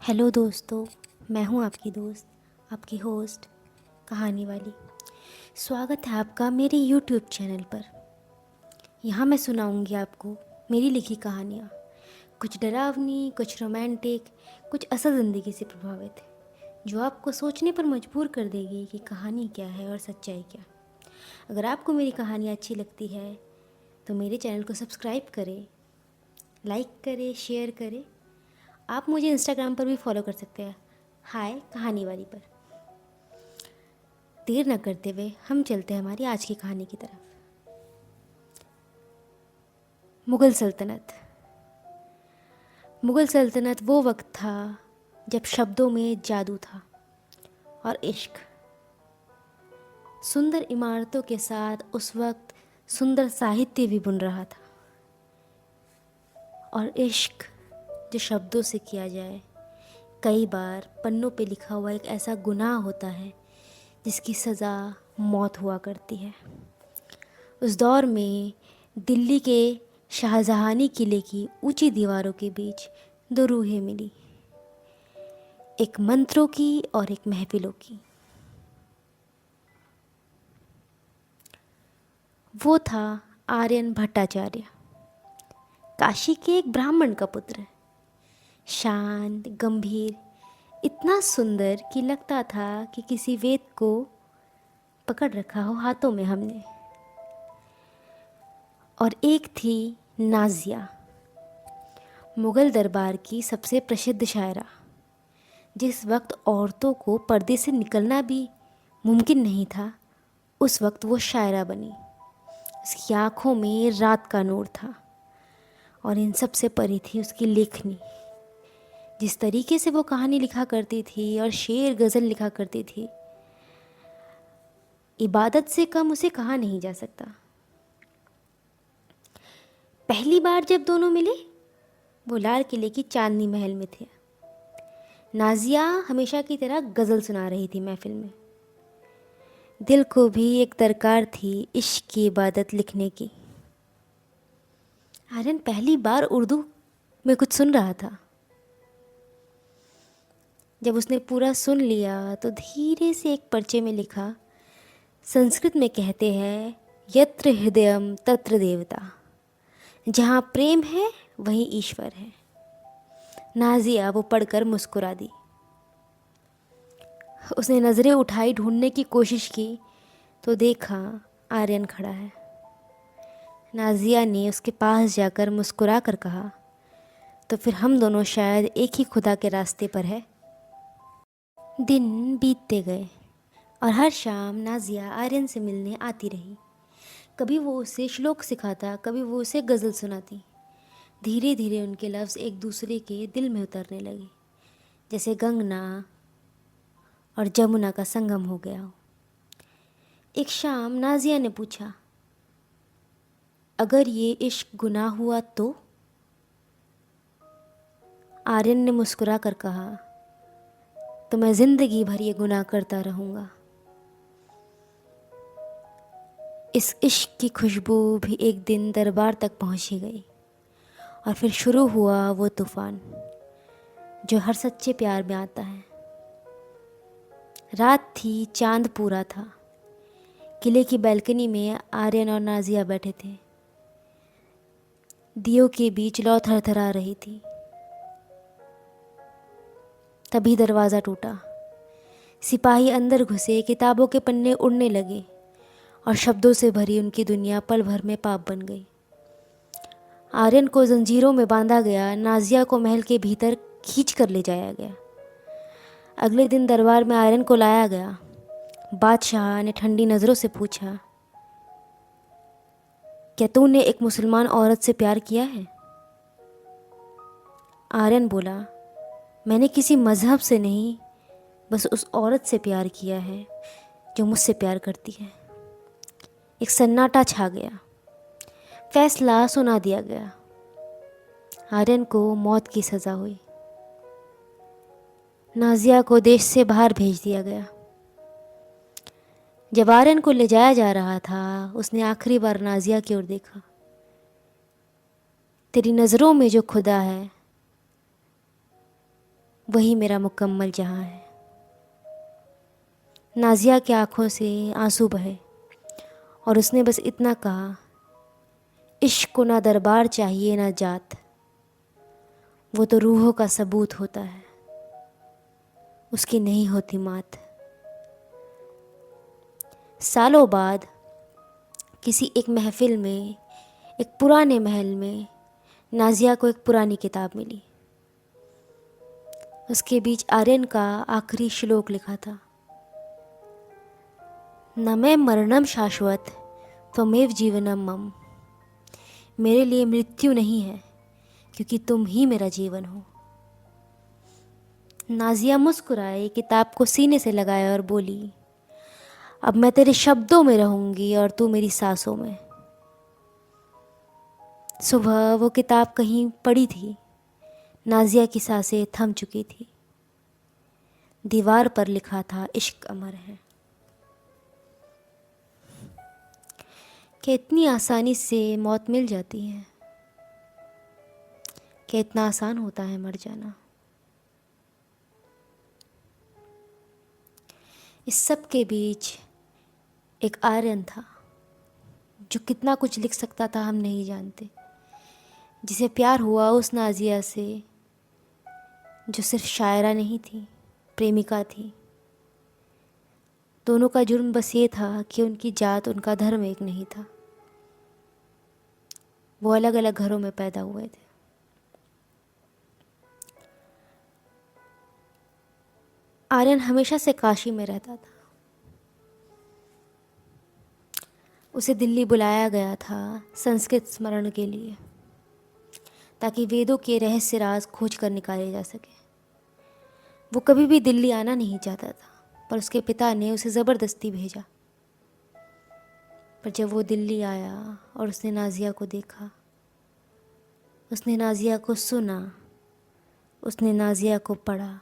Hello दोस्तों, मैं हूं आपकी दोस्त, आपकी होस्ट, कहानी वाली। स्वागत है आपका मेरे यूट्यूब चैनल पर। यहाँ मैं सुनाऊंगी आपको मेरी लिखी कहानियाँ, कुछ डरावनी, कुछ रोमांटिक, कुछ असल ज़िंदगी से प्रभावित, जो आपको सोचने पर मजबूर कर देगी कि कहानी क्या है और सच्चाई क्या। अगर आपको मेरी कहानी अच्छी लगती है तो मेरे चैनल को सब्सक्राइब करें, लाइक करें, शेयर करें। आप मुझे इंस्टाग्राम पर भी फॉलो कर सकते हैं, हाय कहानी वाली पर। देर न करते हुए हम चलते हैं हमारी आज की कहानी की तरफ। मुग़ल सल्तनत। मुग़ल सल्तनत वो वक्त था जब शब्दों में जादू था और इश्क। सुंदर इमारतों के साथ उस वक्त सुंदर साहित्य भी बुन रहा था। और इश्क जो शब्दों से किया जाए, कई बार पन्नों पे लिखा हुआ एक ऐसा गुनाह होता है जिसकी सज़ा मौत हुआ करती है। उस दौर में दिल्ली के शाहजहानी किले की ऊंची दीवारों के बीच दो रूहें मिली, एक मंत्रों की और एक महफिलों की। वो था आर्यन भट्टाचार्य, काशी के एक ब्राह्मण का पुत्र। शांत, गंभीर, इतना सुंदर कि लगता था कि किसी वेद को पकड़ रखा हो हाथों में हमने। और एक थी नाजिया, मुग़ल दरबार की सबसे प्रसिद्ध शायरा। जिस वक्त औरतों को पर्दे से निकलना भी मुमकिन नहीं था, उस वक्त वो शायरा बनी। उसकी आँखों में रात का नूर था और इन सब से परी थी उसकी लेखनी। जिस तरीके से वो कहानी लिखा करती थी और शेर गज़ल लिखा करती थी, इबादत से कम उसे कहा नहीं जा सकता। पहली बार जब दोनों मिले, वो लाल किले की चांदनी महल में थे। नाजिया हमेशा की तरह गज़ल सुना रही थी महफिल में। दिल को भी एक दरकार थी इश्क की इबादत लिखने की। आर्यन पहली बार उर्दू में कुछ सुन रहा था। जब उसने पूरा सुन लिया तो धीरे से एक पर्चे में लिखा, संस्कृत में कहते हैं, यत्र हृदयम तत्र देवता, जहाँ प्रेम है वहीं ईश्वर है। नाजिया वो पढ़कर मुस्कुरा दी। उसने नज़रें उठाई, ढूंढने की कोशिश की तो देखा आर्यन खड़ा है। नाजिया ने उसके पास जाकर मुस्कुरा कर कहा, तो फिर हम दोनों शायद एक ही खुदा के रास्ते पर है। दिन बीतते गए और हर शाम नाजिया आर्यन से मिलने आती रही। कभी वो उसे श्लोक सिखाता, कभी वो उसे गज़ल सुनाती। धीरे धीरे उनके लफ्ज़ एक दूसरे के दिल में उतरने लगे, जैसे गंगा और जमुना का संगम हो गया हो। एक शाम नाजिया ने पूछा, अगर ये इश्क गुनाह हुआ तो? आर्यन ने मुस्कुरा कर कहा, तो मैं ज़िंदगी भर ये गुनाह करता रहूँगा। इस इश्क की खुशबू भी एक दिन दरबार तक पहुँची गई और फिर शुरू हुआ वो तूफ़ान जो हर सच्चे प्यार में आता है। रात थी, चांद पूरा था। किले की बैल्कनी में आर्यन और नाजिया बैठे थे। दियों के बीच लौ थरथरा रही थी। तभी दरवाज़ा टूटा। सिपाही अंदर घुसे, किताबों के पन्ने उड़ने लगे और शब्दों से भरी उनकी दुनिया पल भर में पाप बन गई। आर्यन को जंजीरों में बांधा गया, नाजिया को महल के भीतर खींच कर ले जाया गया। अगले दिन दरबार में आर्यन को लाया गया। बादशाह ने ठंडी नज़रों से पूछा, क्या तूने एक मुसलमान औरत से प्यार किया है? आर्यन बोला, मैंने किसी मज़हब से नहीं, बस उस औरत से प्यार किया है जो मुझसे प्यार करती है। एक सन्नाटा छा गया। फैसला सुना दिया गया। आर्यन को मौत की सज़ा हुई। नाजिया को देश से बाहर भेज दिया गया। जब आर्यन को ले जाया जा रहा था, उसने आखिरी बार नाजिया की ओर देखा। तेरी नज़रों में जो खुदा है वही मेरा मुकम्मल जहां है। नाजिया की आंखों से आंसू बहे और उसने बस इतना कहा, इश्क को ना दरबार चाहिए ना जात, वो तो रूहों का सबूत होता है, उसकी नहीं होती मात। सालों बाद किसी एक महफिल में, एक पुराने महल में, नाजिया को एक पुरानी किताब मिली। उसके बीच आर्यन का आखिरी श्लोक लिखा था, न मैं मरणम शाश्वत त्वमेव जीवनम मम। मेरे लिए मृत्यु नहीं है क्योंकि तुम ही मेरा जीवन हो। नाजिया मुस्कुराई, किताब को सीने से लगाया और बोली, अब मैं तेरे शब्दों में रहूंगी और तू मेरी सांसों में। सुबह वो किताब कहीं पड़ी थी, नाजिया की सांसें थम चुकी थी। दीवार पर लिखा था, इश्क अमर है। कि इतनी आसानी से मौत मिल जाती है, कि इतना आसान होता है मर जाना। इस सब के बीच एक आर्यन था जो कितना कुछ लिख सकता था हम नहीं जानते, जिसे प्यार हुआ उस नाजिया से जो सिर्फ शायरा नहीं थी, प्रेमिका थी। दोनों का जुर्म बस ये था कि उनकी जात, उनका धर्म एक नहीं था। वो अलग अलग घरों में पैदा हुए थे। आर्यन हमेशा से काशी में रहता था। उसे दिल्ली बुलाया गया था संस्कृत स्मरण के लिए, ताकि वेदों के रहस्य राज खोज कर निकाले जा सके। वो कभी भी दिल्ली आना नहीं चाहता था, पर उसके पिता ने उसे ज़बरदस्ती भेजा। पर जब वो दिल्ली आया और उसने नाजिया को देखा, उसने नाजिया को सुना, उसने नाजिया को पढ़ा,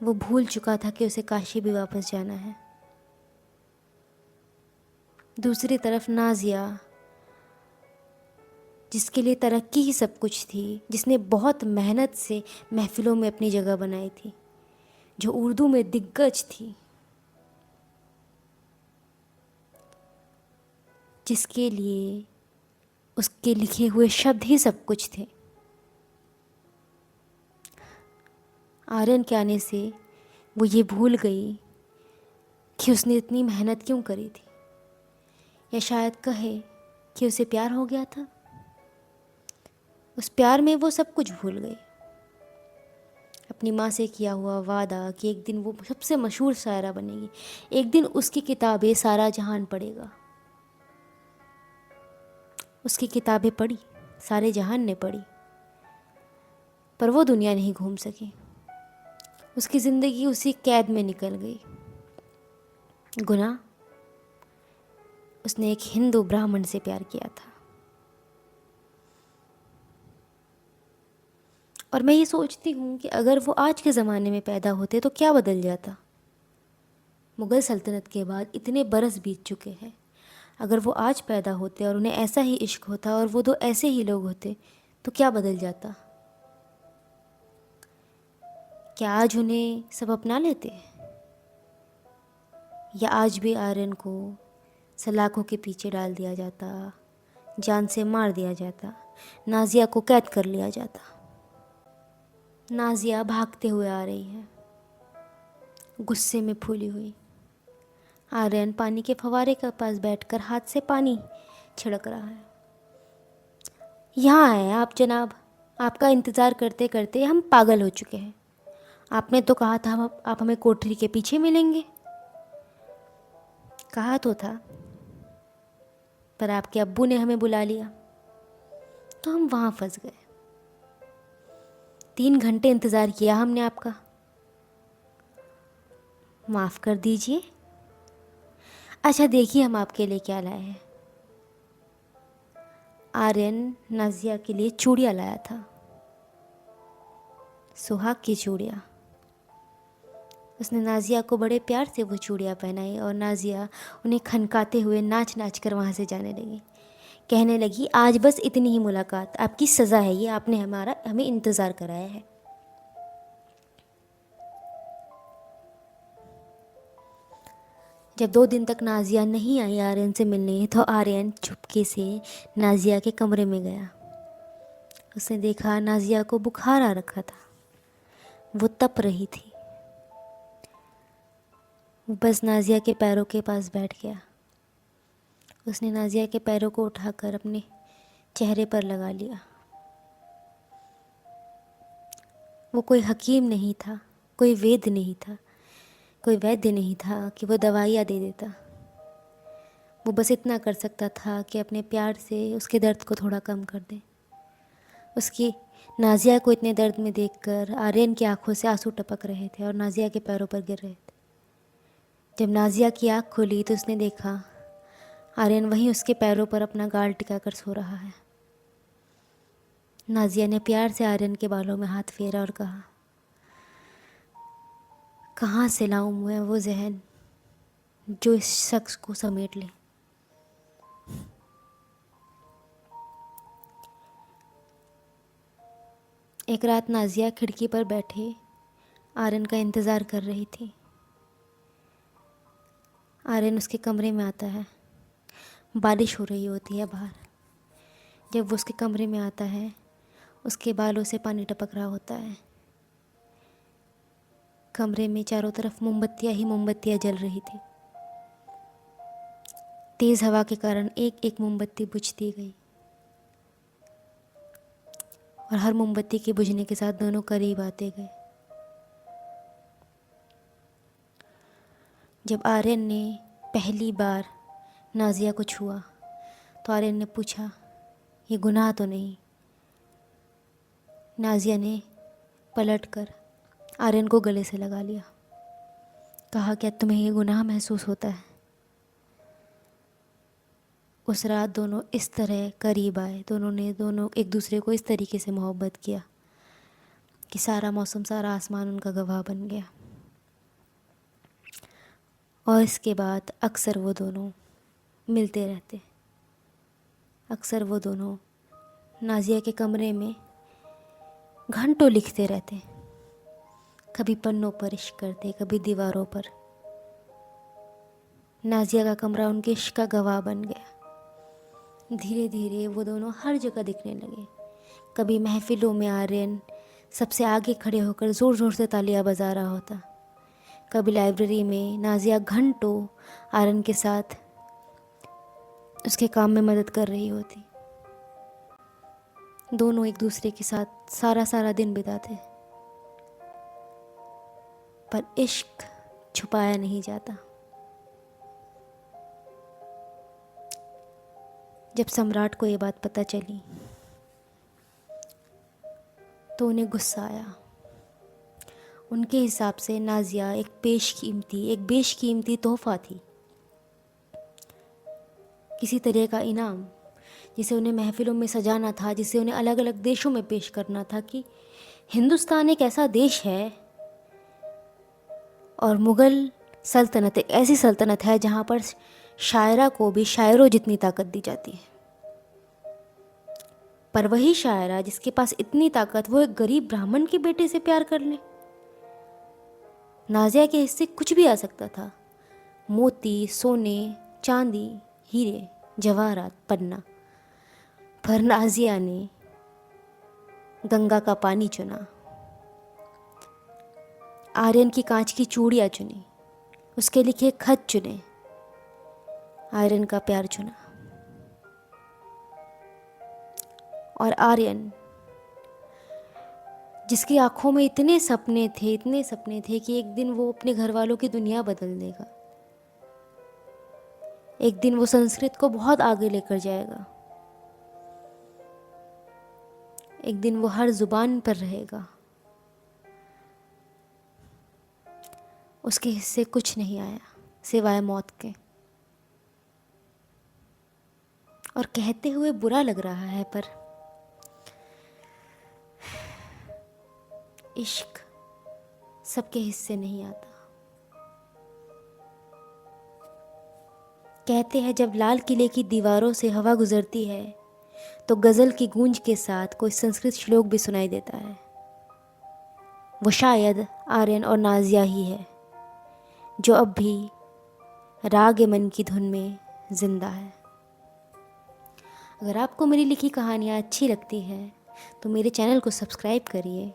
वो भूल चुका था कि उसे काशी भी वापस जाना है। दूसरी तरफ नाजिया, जिसके लिए तरक्की ही सब कुछ थी, जिसने बहुत मेहनत से महफिलों में अपनी जगह बनाई थी, जो उर्दू में दिग्गज थी, जिसके लिए उसके लिखे हुए शब्द ही सब कुछ थे, आर्यन के आने से वो ये भूल गई कि उसने इतनी मेहनत क्यों करी थी, या शायद कहे कि उसे प्यार हो गया था। उस प्यार में वो सब कुछ भूल गई। अपनी माँ से किया हुआ वादा कि एक दिन वो सबसे मशहूर शायरा बनेगी, एक दिन उसकी किताबें सारा जहान पढ़ेगा। उसकी किताबें पढ़ी, सारे जहान ने पढ़ी, पर वो दुनिया नहीं घूम सकी। उसकी ज़िंदगी उसी कैद में निकल गई। गुनाह, उसने एक हिंदू ब्राह्मण से प्यार किया था। और मैं ये सोचती हूँ कि अगर वो आज के ज़माने में पैदा होते तो क्या बदल जाता। मुग़ल सल्तनत के बाद इतने बरस बीत चुके हैं, अगर वो आज पैदा होते और उन्हें ऐसा ही इश्क होता और वो दो ऐसे ही लोग होते तो क्या बदल जाता। क्या आज उन्हें सब अपना लेते, या आज भी आर्यन को सलाखों के पीछे डाल दिया जाता, जान से मार दिया जाता, नाजिया को कैद कर लिया जाता। नाजिया भागते हुए आ रही है, गुस्से में फूली हुई। आर्यन पानी के फव्वारे के पास बैठकर हाथ से पानी छिड़क रहा है। यहाँ आए आप जनाब, आपका इंतज़ार करते करते हम पागल हो चुके हैं। आपने तो कहा था आप हमें कोठरी के पीछे मिलेंगे। कहा तो था, पर आपके अब्बू ने हमें बुला लिया तो हम वहाँ फंस गए। 3 घंटे इंतज़ार किया हमने आपका, माफ़ कर दीजिए। अच्छा देखिए हम आपके लिए क्या लाए हैं। आर्यन नाजिया के लिए चूड़ियाँ लाया था, सुहाग की चूड़ियाँ। उसने नाजिया को बड़े प्यार से वो चूड़ियाँ पहनाई और नाजिया उन्हें खनकाते हुए नाच नाच कर वहाँ से जाने लगी कहने लगी, आज बस इतनी ही मुलाकात, आपकी सज़ा है ये, आपने हमें इंतज़ार कराया है। जब 2 दिन तक नाजिया नहीं आई आर्यन से मिलने, तो आर्यन चुपके से नाजिया के कमरे में गया। उसने देखा नाजिया को बुखार आ रखा था, वो तप रही थी। वो बस नाजिया के पैरों के पास बैठ गया। उसने नाजिया के पैरों को उठाकर अपने चेहरे पर लगा लिया। वो कोई हकीम नहीं था, कोई वैद्य नहीं था, कोई वैद्य नहीं था कि वो दवाइयाँ दे देता। वो बस इतना कर सकता था कि अपने प्यार से उसके दर्द को थोड़ा कम कर दे। उसकी नाजिया को इतने दर्द में देखकर आर्यन की आंखों से आंसू टपक रहे थे और नाजिया के पैरों पर गिर रहे थे। जब नाजिया की आँख खुली तो उसने देखा आर्यन वहीं उसके पैरों पर अपना गाल टिकाकर सो रहा है। नाजिया ने प्यार से आर्यन के बालों में हाथ फेरा और कहा, कहाँ से लाऊं मैं वो जहन जो इस शख्स को समेट ले। एक रात नाजिया खिड़की पर बैठे आर्यन का इंतज़ार कर रही थी। आर्यन उसके कमरे में आता है। बारिश हो रही होती है बाहर। जब वो उसके कमरे में आता है, उसके बालों से पानी टपक रहा होता है। कमरे में चारों तरफ मोमबत्तियाँ ही मोमबत्तियाँ जल रही थी। तेज़ हवा के कारण एक एक मोमबत्ती बुझती गई और हर मोमबत्ती के बुझने के साथ दोनों करीब आते गए। जब आर्यन ने पहली बार नाजिया को छुआ तो आर्यन ने पूछा, ये गुनाह तो नहीं? नाजिया ने पलटकर आर्यन को गले से लगा लिया। कहा, क्या तुम्हें ये गुनाह महसूस होता है? उस रात दोनों इस तरह करीब आए, दोनों एक दूसरे को इस तरीके से मोहब्बत किया कि सारा मौसम, सारा आसमान उनका गवाह बन गया। और इसके बाद अक्सर वो दोनों मिलते रहते। अक्सर वो दोनों नाजिया के कमरे में घंटों लिखते रहते। कभी पन्नों पर इश्क करते, कभी दीवारों पर। नाजिया का कमरा उनके इश्क का गवाह बन गया। धीरे धीरे वो दोनों हर जगह दिखने लगे। कभी महफिलों में आर्यन सबसे आगे खड़े होकर ज़ोर ज़ोर से तालियां बजा रहा होता। कभी लाइब्रेरी में नाजिया घंटों आर्यन के साथ उसके काम में मदद कर रही होती। दोनों एक दूसरे के साथ सारा सारा दिन बिताते। पर इश्क छुपाया नहीं जाता। जब सम्राट को ये बात पता चली तो उन्हें गुस्सा आया। उनके हिसाब से नाजिया एक बेशकीमती तोहफा थी, किसी तरह का इनाम, जिसे उन्हें महफिलों में सजाना था, जिसे उन्हें अलग अलग देशों में पेश करना था कि हिंदुस्तान एक ऐसा देश है और मुग़ल सल्तनत एक ऐसी सल्तनत है जहाँ पर शायरा को भी शायरों जितनी ताकत दी जाती है। पर वही शायरा जिसके पास इतनी ताकत, वो एक गरीब ब्राह्मण के बेटे से प्यार कर ले। नाजिया के हिस्से कुछ भी आ सकता था, मोती, सोने, चांदी, हीरे, जवाहरात, पन्ना। पर नाजिया ने गंगा का पानी चुना, आर्यन की कांच की चूड़ियाँ चुनी, उसके लिखे खत चुने, आर्यन का प्यार चुना। और आर्यन, जिसकी आंखों में इतने सपने थे कि एक दिन वो अपने घर वालों की दुनिया बदल देगा। एक दिन वो संस्कृत को बहुत आगे लेकर जाएगा। एक दिन वो हर जुबान पर रहेगा। उसके हिस्से कुछ नहीं आया सिवाय मौत के। और कहते हुए बुरा लग रहा है, पर इश्क सबके हिस्से नहीं आता। कहते हैं जब लाल किले की दीवारों से हवा गुजरती है तो गज़ल की गूंज के साथ कोई संस्कृत श्लोक भी सुनाई देता है। वो शायद आर्यन और नाजिया ही है जो अब भी राग मन की धुन में ज़िंदा है। अगर आपको मेरी लिखी कहानियाँ अच्छी लगती हैं तो मेरे चैनल को सब्सक्राइब करिए,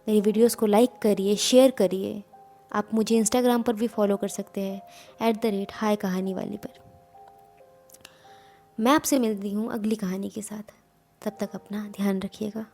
मेरी वीडियोस को लाइक करिए, शेयर करिए। आप मुझे इंस्टाग्राम पर भी फॉलो कर सकते हैं @हाय कहानी वाली पर। मैं आपसे मिलती हूँ अगली कहानी के साथ। तब तक अपना ध्यान रखिएगा।